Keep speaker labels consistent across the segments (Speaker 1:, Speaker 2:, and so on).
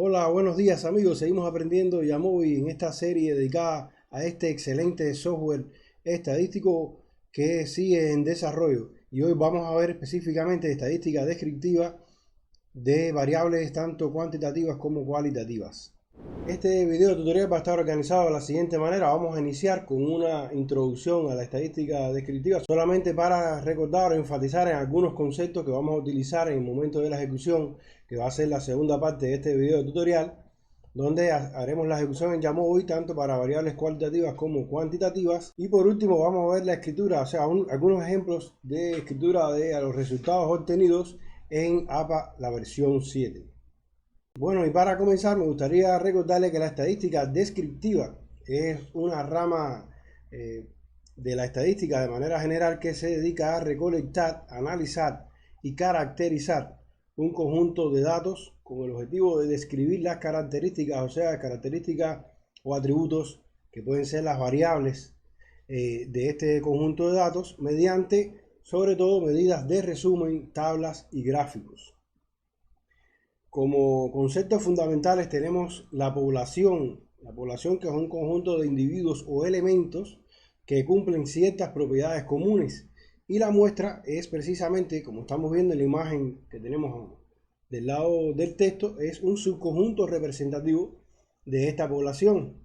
Speaker 1: Hola, buenos días amigos. Seguimos aprendiendo Yamovi en esta serie dedicada a este excelente software estadístico que sigue en desarrollo. Y hoy vamos a ver específicamente estadística descriptiva de variables tanto cuantitativas como cualitativas. Este video tutorial va a estar organizado de la siguiente manera. Vamos a iniciar con una introducción a la estadística descriptiva, solamente para recordar o enfatizar en algunos conceptos que vamos a utilizar en el momento de la ejecución, que va a ser la segunda parte de este video tutorial, donde haremos la ejecución en Yamovi tanto para variables cualitativas como cuantitativas. Y por último vamos a ver la escritura, o sea, algunos ejemplos de escritura de los resultados obtenidos en APA la versión 7. Bueno, y para comenzar me gustaría recordarle que la estadística descriptiva es una rama de la estadística de manera general que se dedica a recolectar, analizar y caracterizar un conjunto de datos con el objetivo de describir las características, o sea, características o atributos que pueden ser las variables de este conjunto de datos mediante, sobre todo, medidas de resumen, tablas y gráficos. Como conceptos fundamentales tenemos la población que es un conjunto de individuos o elementos que cumplen ciertas propiedades comunes, y la muestra es precisamente, como estamos viendo en la imagen que tenemos del lado del texto, es un subconjunto representativo de esta población.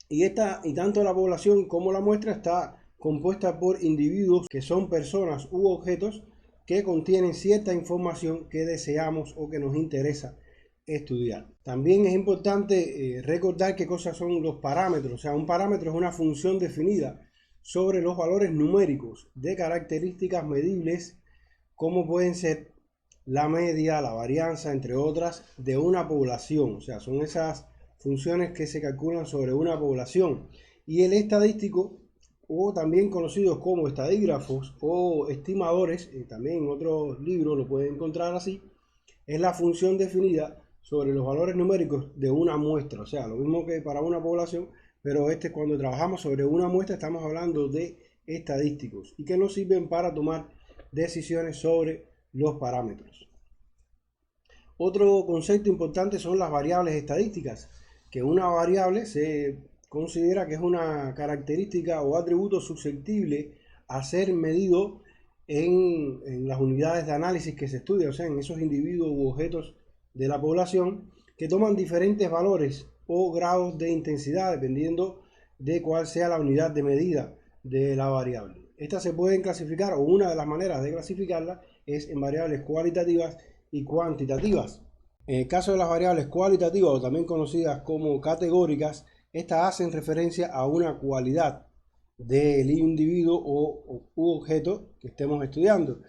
Speaker 1: Y tanto la población como la muestra está compuesta por individuos que son personas u objetos que contienen cierta información que deseamos o que nos interesa estudiar. También es importante recordar qué cosas son los parámetros. O sea, un parámetro es una función definida sobre los valores numéricos de características medibles, como pueden ser la media, la varianza, entre otras, de una población. O sea, son esas funciones que se calculan sobre una población. Y el estadístico, o también conocidos como estadígrafos o estimadores, también en otros libros lo pueden encontrar así, es la función definida sobre los valores numéricos de una muestra. O sea, lo mismo que para una población, pero cuando trabajamos sobre una muestra estamos hablando de estadísticos y que nos sirven para tomar decisiones sobre los parámetros. Otro concepto importante son las variables estadísticas, que una variable se considera que es una característica o atributo susceptible a ser medido en las unidades de análisis que se estudia, o sea, en esos individuos u objetos de la población que toman diferentes valores o grados de intensidad dependiendo de cuál sea la unidad de medida de la variable. Estas se pueden clasificar, o una de las maneras de clasificarla es en variables cualitativas y cuantitativas. En el caso de las variables cualitativas, o también conocidas como categóricas, estas hacen referencia a una cualidad del individuo u objeto que estemos estudiando.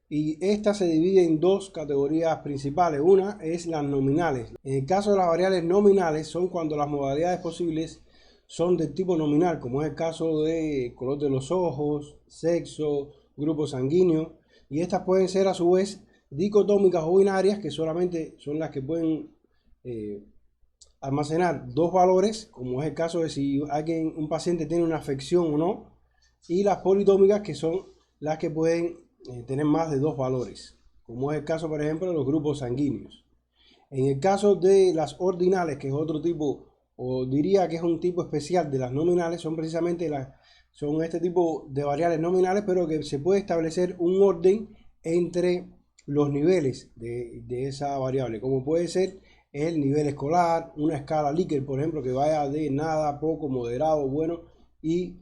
Speaker 1: Y esta se divide en dos categorías principales. Una es las nominales. En el caso de las variables nominales son cuando las modalidades posibles son del tipo nominal, como es el caso de color de los ojos, sexo, grupo sanguíneo. Y estas pueden ser a su vez dicotómicas o binarias, que solamente son las que pueden almacenar dos valores, como es el caso de si un paciente tiene una afección o no, y las politómicas, que son las que pueden tener más de dos valores, como es el caso, por ejemplo, de los grupos sanguíneos. En el caso de las ordinales, que es otro tipo, o diría que es un tipo especial de las nominales, son precisamente son este tipo de variables nominales, pero que se puede establecer un orden entre los niveles de esa variable, como puede ser el nivel escolar, una escala Likert, por ejemplo, que vaya de nada, poco, moderado, bueno y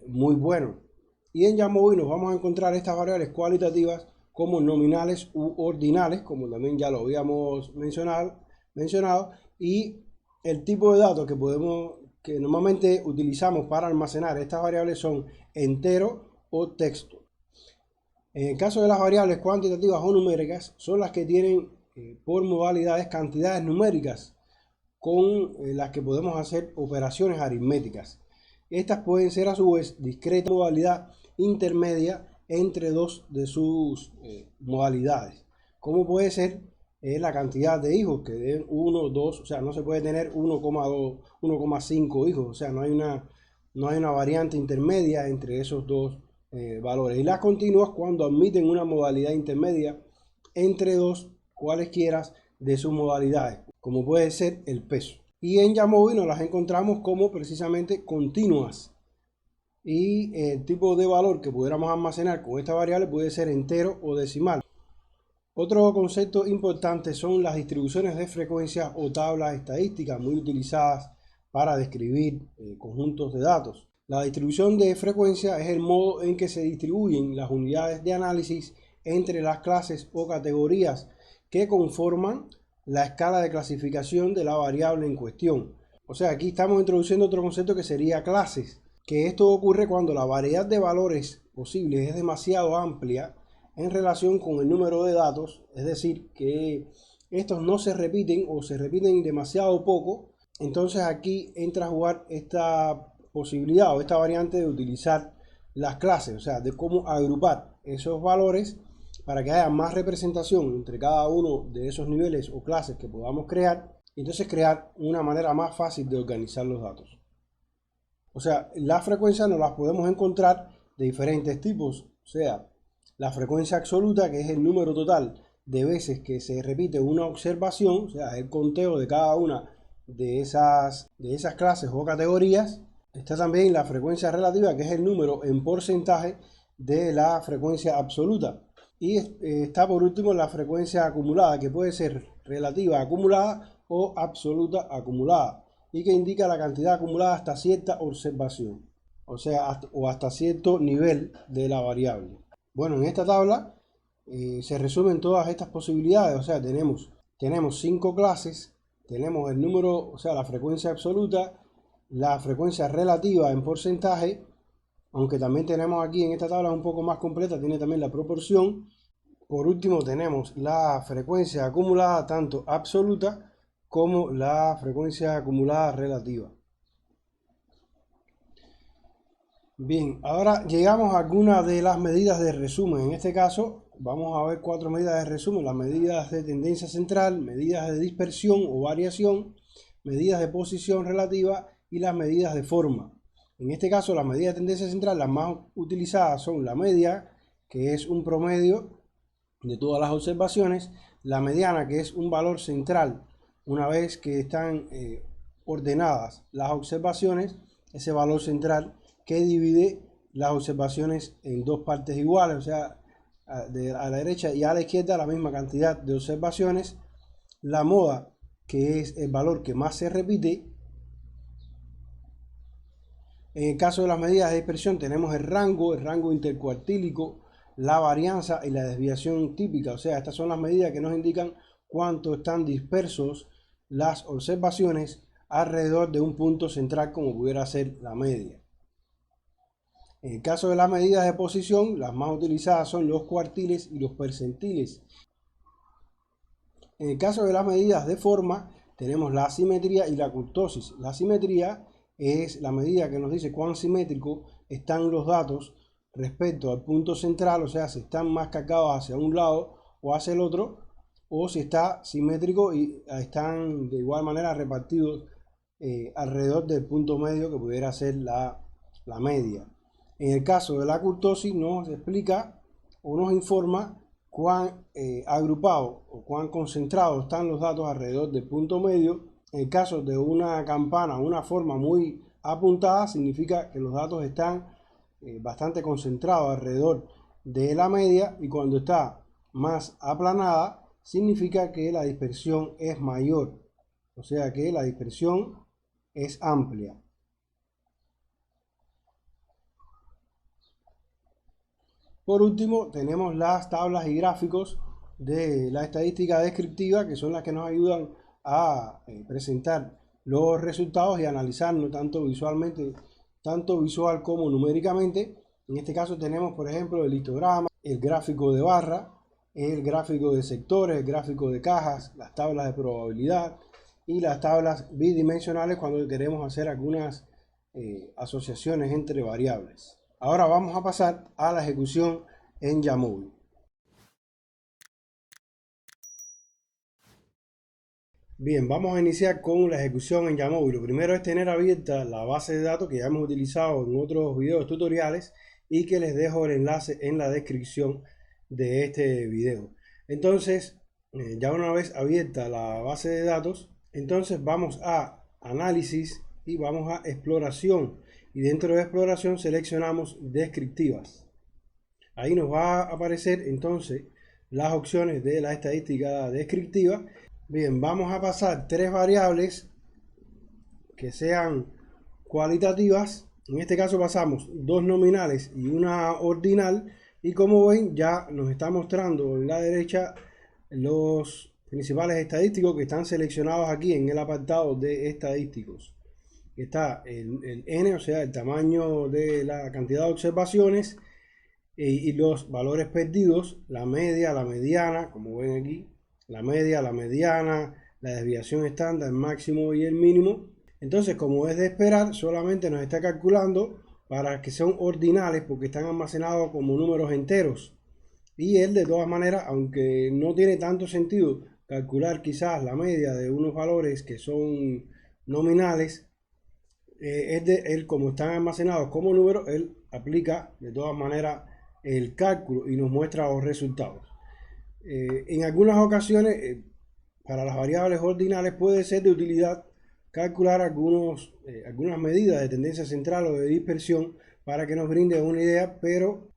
Speaker 1: muy bueno. Y en Yamovi nos vamos a encontrar estas variables cualitativas como nominales u ordinales, como también ya lo habíamos mencionado, y el tipo de datos que normalmente utilizamos para almacenar estas variables son entero o texto. En el caso de las variables cuantitativas o numéricas, son las que tienen por modalidades cantidades numéricas con las que podemos hacer operaciones aritméticas. Estas pueden ser a su vez discreta modalidad intermedia entre dos de sus modalidades, como puede ser la cantidad de hijos, que den 1, 2, o sea, no se puede tener 1,2, 1,5 hijos, o sea, no hay una variante intermedia entre esos dos valores. Y las continuas cuando admiten una modalidad intermedia entre dos cualesquiera de sus modalidades. como puede ser el peso. Y en Jamovi nos las encontramos como precisamente continuas. Y el tipo de valor que pudiéramos almacenar con esta variable puede ser entero o decimal. Otro concepto importante son las distribuciones de frecuencias o tablas estadísticas, muy utilizadas para describir conjuntos de datos. La distribución de frecuencia es el modo en que se distribuyen las unidades de análisis entre las clases o categorías que conforman la escala de clasificación de la variable en cuestión. O sea, aquí estamos introduciendo otro concepto que sería clases, que esto ocurre cuando la variedad de valores posibles es demasiado amplia en relación con el número de datos, es decir, que estos no se repiten o se repiten demasiado poco. Entonces aquí entra a jugar esta posibilidad o esta variante de utilizar las clases, o sea, de cómo agrupar esos valores para que haya más representación entre cada uno de esos niveles o clases que podamos crear, y entonces crear una manera más fácil de organizar los datos. O sea, las frecuencias nos las podemos encontrar de diferentes tipos, o sea, la frecuencia absoluta, que es el número total de veces que se repite una observación, o sea, el conteo de cada una de esas clases o categorías. Está también la frecuencia relativa, que es el número en porcentaje de la frecuencia absoluta. Y está por último la frecuencia acumulada, que puede ser relativa acumulada o absoluta acumulada, y que indica la cantidad acumulada hasta cierta observación, o sea, hasta cierto nivel de la variable. Bueno, en esta tabla se resumen todas estas posibilidades, o sea, tenemos 5 clases, tenemos el número, o sea, la frecuencia absoluta, la frecuencia relativa en porcentaje, aunque también tenemos aquí en esta tabla un poco más completa, tiene también la proporción. Por último tenemos la frecuencia acumulada, tanto absoluta como la frecuencia acumulada relativa. Bien, ahora llegamos a algunas de las medidas de resumen. En este caso vamos a ver 4 medidas de resumen: las medidas de tendencia central, medidas de dispersión o variación, medidas de posición relativa y las medidas de forma. En este caso, las medidas de tendencia central, las más utilizadas son la media, que es un promedio de todas las observaciones; la mediana, que es un valor central una vez que están ordenadas las observaciones, ese valor central que divide las observaciones en dos partes iguales, o sea, a la derecha y a la izquierda la misma cantidad de observaciones; la moda, que es el valor que más se repite. En el caso de las medidas de dispersión tenemos el rango intercuartílico, la varianza y la desviación típica, o sea, estas son las medidas que nos indican cuánto están dispersos las observaciones alrededor de un punto central, como pudiera ser la media. En el caso de las medidas de posición, las más utilizadas son los cuartiles y los percentiles. En el caso de las medidas de forma, tenemos la simetría y la kurtosis. La simetría es la medida que nos dice cuán simétrico están los datos respecto al punto central, o sea, si están más cargados hacia un lado o hacia el otro, o si está simétrico y están de igual manera repartidos alrededor del punto medio, que pudiera ser la media. En el caso de la kurtosis nos explica o nos informa cuán agrupado o cuán concentrados están los datos alrededor del punto medio. En el caso de una campana, una forma muy apuntada, significa que los datos están bastante concentrados alrededor de la media, y cuando está más aplanada, significa que la dispersión es mayor, o sea que la dispersión es amplia. Por último, tenemos las tablas y gráficos de la estadística descriptiva, que son las que nos ayudan a presentar los resultados y analizarlos tanto visualmente, tanto visual como numéricamente. En este caso tenemos, por ejemplo, el histograma, el gráfico de barra, el gráfico de sectores, el gráfico de cajas, las tablas de probabilidad y las tablas bidimensionales cuando queremos hacer algunas asociaciones entre variables. Ahora vamos a pasar a la ejecución en Jamovi. Bien, vamos a iniciar con la ejecución en Jamovi. Lo primero es tener abierta la base de datos que ya hemos utilizado en otros videos tutoriales y que les dejo el enlace en la descripción de este video. Entonces, ya una vez abierta la base de datos, Entonces vamos a análisis y vamos a exploración. Y dentro de exploración seleccionamos descriptivas. Ahí nos va a aparecer entonces las opciones de la estadística descriptiva. Bien, vamos a pasar tres variables que sean cualitativas. En este caso pasamos dos nominales y una ordinal. Y como ven, ya nos está mostrando en la derecha los principales estadísticos que están seleccionados aquí en el apartado de estadísticos. Está el N, o sea, el tamaño de la cantidad de observaciones y los valores perdidos, la media, la mediana, como ven aquí, la media, la mediana, la desviación estándar, el máximo y el mínimo. Entonces, como es de esperar, solamente nos está calculando para que sean ordinales porque están almacenados como números enteros. Y él, de todas maneras, aunque no tiene tanto sentido calcular quizás la media de unos valores que son nominales, él como están almacenados como números, él aplica de todas maneras el cálculo y nos muestra los resultados. En algunas ocasiones, para las variables ordinales puede ser de utilidad calcular algunas medidas de tendencia central o de dispersión para que nos brinde una idea, pero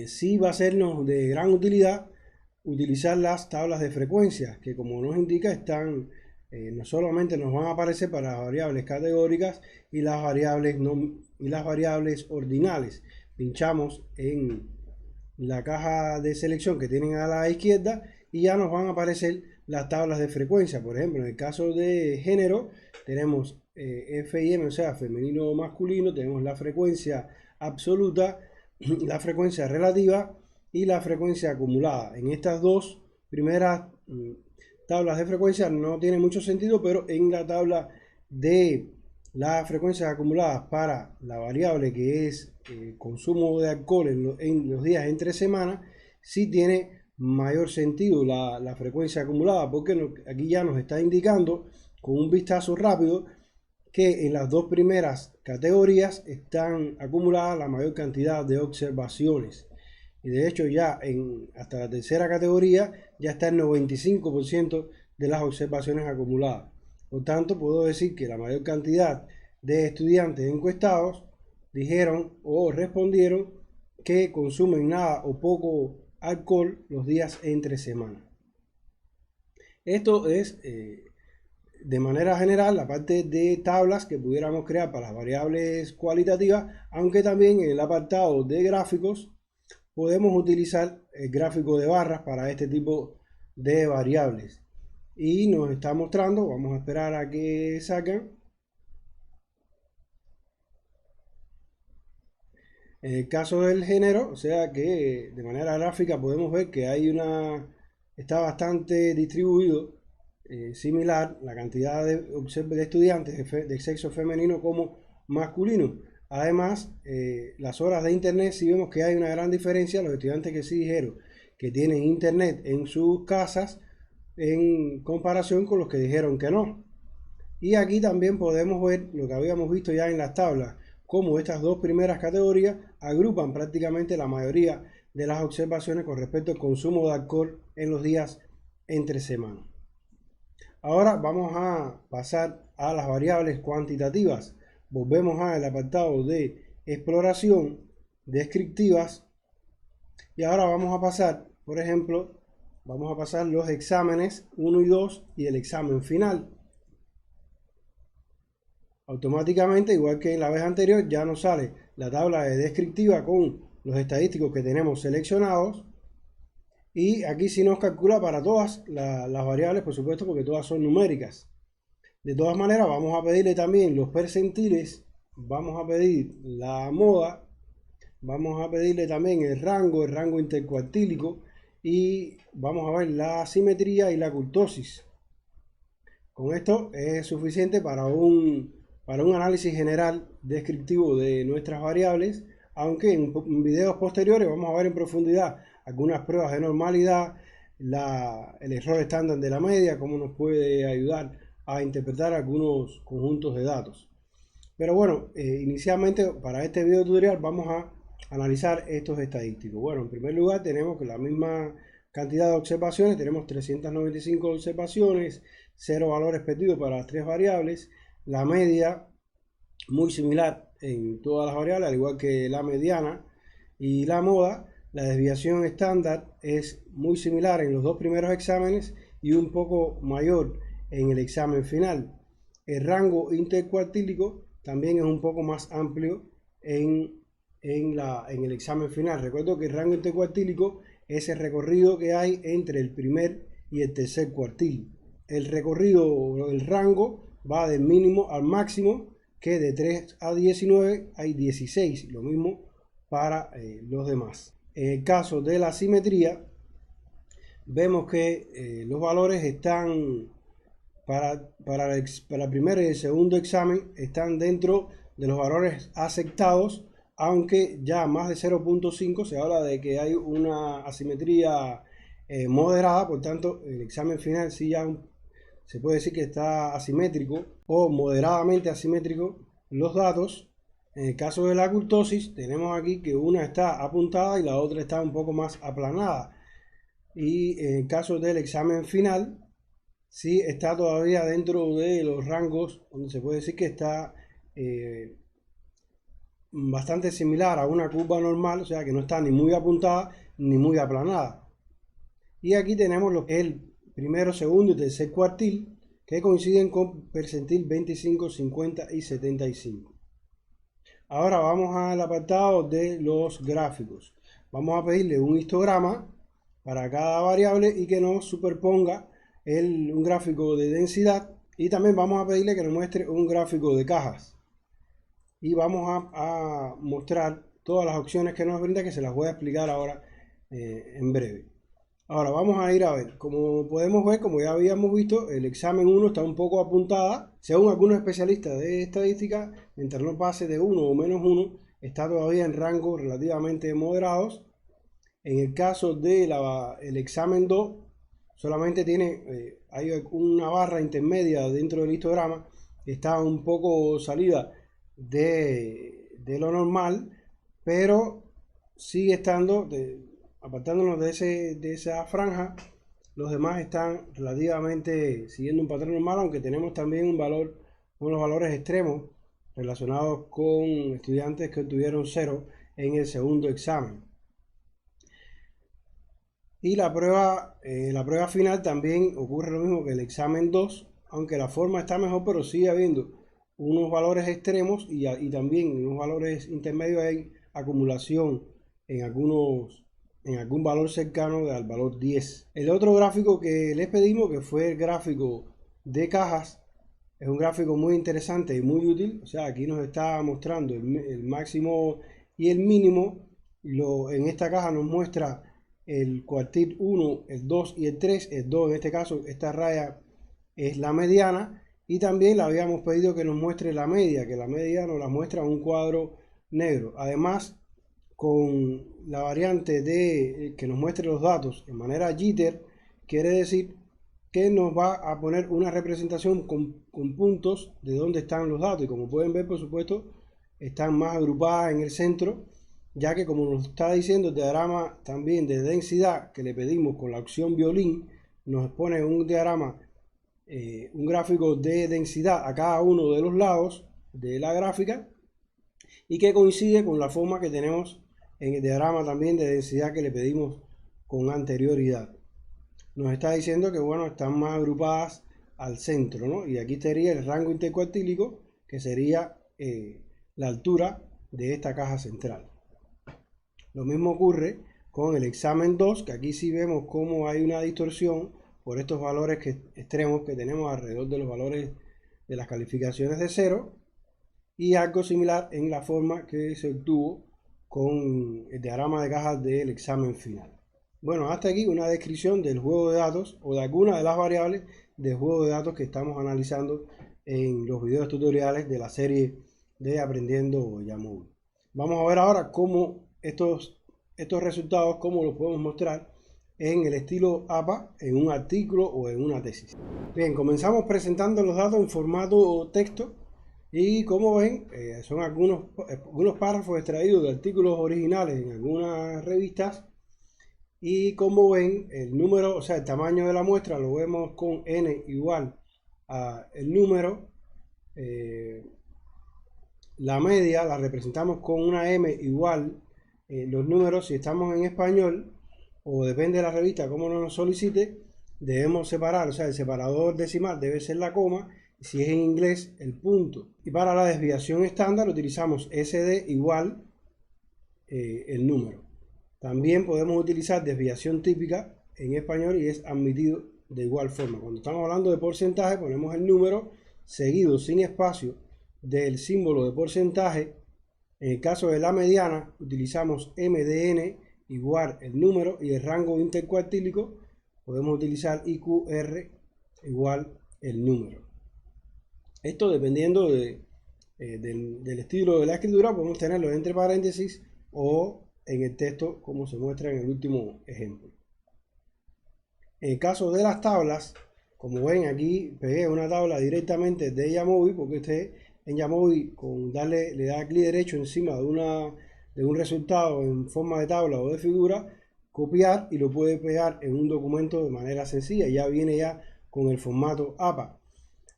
Speaker 1: sí va a sernos de gran utilidad utilizar las tablas de frecuencia, que como nos indica están, no solamente nos van a aparecer para las variables categóricas y las variables ordinales. Pinchamos en la caja de selección que tienen a la izquierda y ya nos van a aparecer las tablas de frecuencia. Por ejemplo, en el caso de género tenemos F y M, o sea, femenino o masculino, tenemos la frecuencia absoluta, la frecuencia relativa y la frecuencia acumulada. En estas dos primeras tablas de frecuencia no tiene mucho sentido, pero en la tabla de las frecuencias acumuladas para la variable que es consumo de alcohol en los días entre semanas, sí tiene mayor sentido la frecuencia acumulada, porque aquí ya nos está indicando con un vistazo rápido que en las dos primeras categorías están acumuladas la mayor cantidad de observaciones. Y de hecho ya hasta la tercera categoría ya está el 95% de las observaciones acumuladas. Por tanto, puedo decir que la mayor cantidad de estudiantes encuestados dijeron o respondieron que consumen nada o poco alcohol los días entre semana. Esto es de manera general la parte de tablas que pudiéramos crear para las variables cualitativas, aunque también en el apartado de gráficos podemos utilizar el gráfico de barras para este tipo de variables. Y nos está mostrando, vamos a esperar a que saquen. En el caso del género, o sea que de manera gráfica podemos ver que está bastante distribuido, similar la cantidad de estudiantes de sexo femenino como masculino. Además, las horas de internet, si vemos que hay una gran diferencia, los estudiantes que sí dijeron que tienen internet en sus casas en comparación con los que dijeron que no. Y aquí también podemos ver lo que habíamos visto ya en las tablas, cómo estas dos primeras categorías agrupan prácticamente la mayoría de las observaciones con respecto al consumo de alcohol en los días entre semana. Ahora vamos a pasar a las variables cuantitativas. Volvemos al apartado de exploración, descriptivas, y ahora vamos a pasar, por ejemplo, vamos a pasar los exámenes 1 y 2 y el examen final. Automáticamente, igual que en la vez anterior, ya nos sale la tabla de descriptiva con los estadísticos que tenemos seleccionados. Y aquí sí nos calcula para todas las variables, por supuesto, porque todas son numéricas. De todas maneras, vamos a pedirle también los percentiles, vamos a pedir la moda, vamos a pedirle también el rango intercuartílico y vamos a ver la simetría y la kurtosis. Con esto es suficiente para un análisis general descriptivo de nuestras variables, aunque en videos posteriores vamos a ver en profundidad algunas pruebas de normalidad, el error estándar de la media, cómo nos puede ayudar a interpretar algunos conjuntos de datos. Pero bueno, inicialmente para este video tutorial vamos a analizar estos estadísticos. Bueno, en primer lugar tenemos que la misma cantidad de observaciones, tenemos 395 observaciones, 0 valores perdidos para las 3 variables, la media muy similar en todas las variables, al igual que la mediana y la moda. La desviación estándar es muy similar en los dos primeros exámenes y un poco mayor en el examen final. El rango intercuartílico también es un poco más amplio en el examen final. Recuerdo que el rango intercuartílico es el recorrido que hay entre el primer y el tercer cuartil. El recorrido, el rango, va del mínimo al máximo, que de 3 a 19 hay 16, lo mismo para los demás. En el caso de la simetría, vemos que los valores están para el primer y el segundo examen están dentro de los valores aceptados, aunque ya más de 0.5 se habla de que hay una asimetría moderada. Por tanto, el examen final sí ya se puede decir que está asimétrico o moderadamente asimétrico los datos. En el caso de la kurtosis, tenemos aquí que una está apuntada y la otra está un poco más aplanada. Y en el caso del examen final, sí está todavía dentro de los rangos donde se puede decir que está bastante similar a una curva normal, o sea que no está ni muy apuntada ni muy aplanada. Y aquí tenemos el primero, segundo y tercer cuartil, que coinciden con percentil 25, 50 y 75. Ahora vamos al apartado de los gráficos. Vamos a pedirle un histograma para cada variable y que nos superponga un gráfico de densidad, y también vamos a pedirle que nos muestre un gráfico de cajas. Y vamos a mostrar todas las opciones que nos brinda, que se las voy a explicar ahora en breve. Ahora vamos a ir a ver, como podemos ver, como ya habíamos visto, el examen 1 está un poco apuntada. Según algunos especialistas de estadística, mientras no pase de 1 o menos 1, está todavía en rangos relativamente moderados. En el caso del examen 2, solamente hay una barra intermedia dentro del histograma, que está un poco salida de lo normal, pero sigue estando... Apartándonos de esa franja, los demás están relativamente siguiendo un patrón normal, aunque tenemos también unos valores extremos relacionados con estudiantes que obtuvieron 0 en el segundo examen. Y la prueba final también ocurre lo mismo que el examen 2, aunque la forma está mejor, pero sigue habiendo unos valores extremos y también unos valores intermedios. Hay acumulación en algún valor cercano al valor 10. El otro gráfico que les pedimos, que fue el gráfico de cajas, es un gráfico muy interesante y muy útil. O sea, aquí nos está mostrando el máximo y el mínimo. En esta caja nos muestra el cuartil 1, el 2 y el 3. El 2, en este caso, esta raya es la mediana. Y también le habíamos pedido que nos muestre la media, que la media nos la muestra un cuadro negro. Además, con la variante de que nos muestre los datos en manera jitter, quiere decir que nos va a poner una representación con puntos de dónde están los datos. Y como pueden ver, por supuesto, están más agrupadas en el centro, ya que, como nos está diciendo el diagrama también de densidad que le pedimos con la opción violín, nos pone un diagrama, un gráfico de densidad a cada uno de los lados de la gráfica, y que coincide con la forma que tenemos en el diagrama también de densidad que le pedimos con anterioridad. Nos está diciendo que, bueno, están más agrupadas al centro, ¿no? Y aquí estaría el rango intercuartílico, que sería la altura de esta caja central. Lo mismo ocurre con el examen 2, que aquí sí vemos cómo hay una distorsión por estos valores extremos que tenemos alrededor de los valores de las calificaciones de 0, y algo similar en la forma que se obtuvo con el diagrama de cajas del examen final. Bueno, hasta aquí una descripción del juego de datos o de algunas de las variables del juego de datos que estamos analizando en los videos tutoriales de la serie de Aprendiendo Yamul. Vamos a ver ahora cómo estos resultados, cómo los podemos mostrar en el estilo APA, en un artículo o en una tesis. Bien, comenzamos presentando los datos en formato texto. Y como ven, son algunos párrafos extraídos de artículos originales en algunas revistas. Y como ven, el número, o sea, el tamaño de la muestra lo vemos con n igual el número, la media la representamos con una M igual, los números si estamos en español, o depende de la revista como nos solicite, debemos separar, o sea, el separador decimal debe ser la coma, si es en inglés el punto. Y para la desviación estándar utilizamos SD igual el número. También podemos utilizar desviación típica en español y es admitido de igual forma. Cuando estamos hablando de porcentaje ponemos el número seguido sin espacio del símbolo de porcentaje. En el caso de la mediana utilizamos MDN igual el número, y el rango intercuartílico podemos utilizar IQR igual el número. Esto dependiendo del estilo de la escritura podemos tenerlo entre paréntesis o en el texto como se muestra en el último ejemplo. En el caso de las tablas, como ven aquí pegué una tabla directamente de Yamovi, porque usted en Yamovi con le da clic derecho encima de un resultado en forma de tabla o de figura, copiar y lo puede pegar en un documento de manera sencilla. Ya viene ya con el formato APA.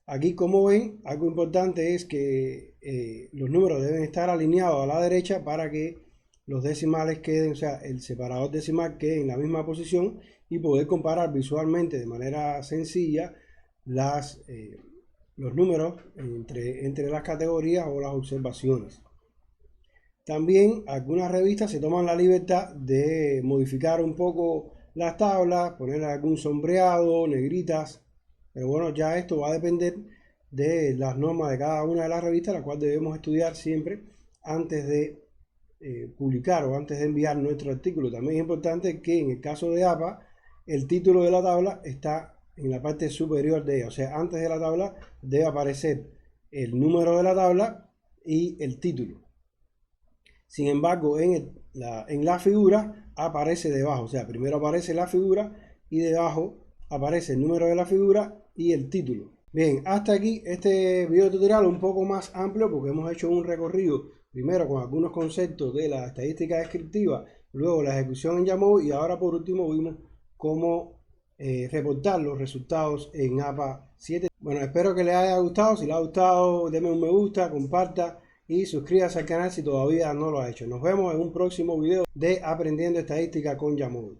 Speaker 1: Aquí, como ven, algo importante es que los números deben estar alineados a la derecha para que los decimales queden, o sea, el separador decimal quede en la misma posición y poder comparar visualmente de manera sencilla los números entre las categorías o las observaciones. También algunas revistas se toman la libertad de modificar un poco las tablas, poner algún sombreado, negritas, pero bueno, ya esto va a depender de las normas de cada una de las revistas, la cual debemos estudiar siempre antes de publicar o antes de enviar nuestro artículo. También es importante que en el caso de APA, el título de la tabla está en la parte superior de ella, o sea, antes de la tabla debe aparecer el número de la tabla y el título. Sin embargo, en la figura aparece debajo, o sea, primero aparece la figura y debajo aparece el número de la figura y el título. Bien, hasta aquí este video tutorial un poco más amplio porque hemos hecho un recorrido primero con algunos conceptos de la estadística descriptiva, luego la ejecución en Yamovi y ahora por último vimos cómo reportar los resultados en APA 7. Bueno, espero que les haya gustado. Si les ha gustado, denme un me gusta, comparta y suscríbase al canal si todavía no lo ha hecho. Nos vemos en un próximo video de Aprendiendo Estadística con Yamovi.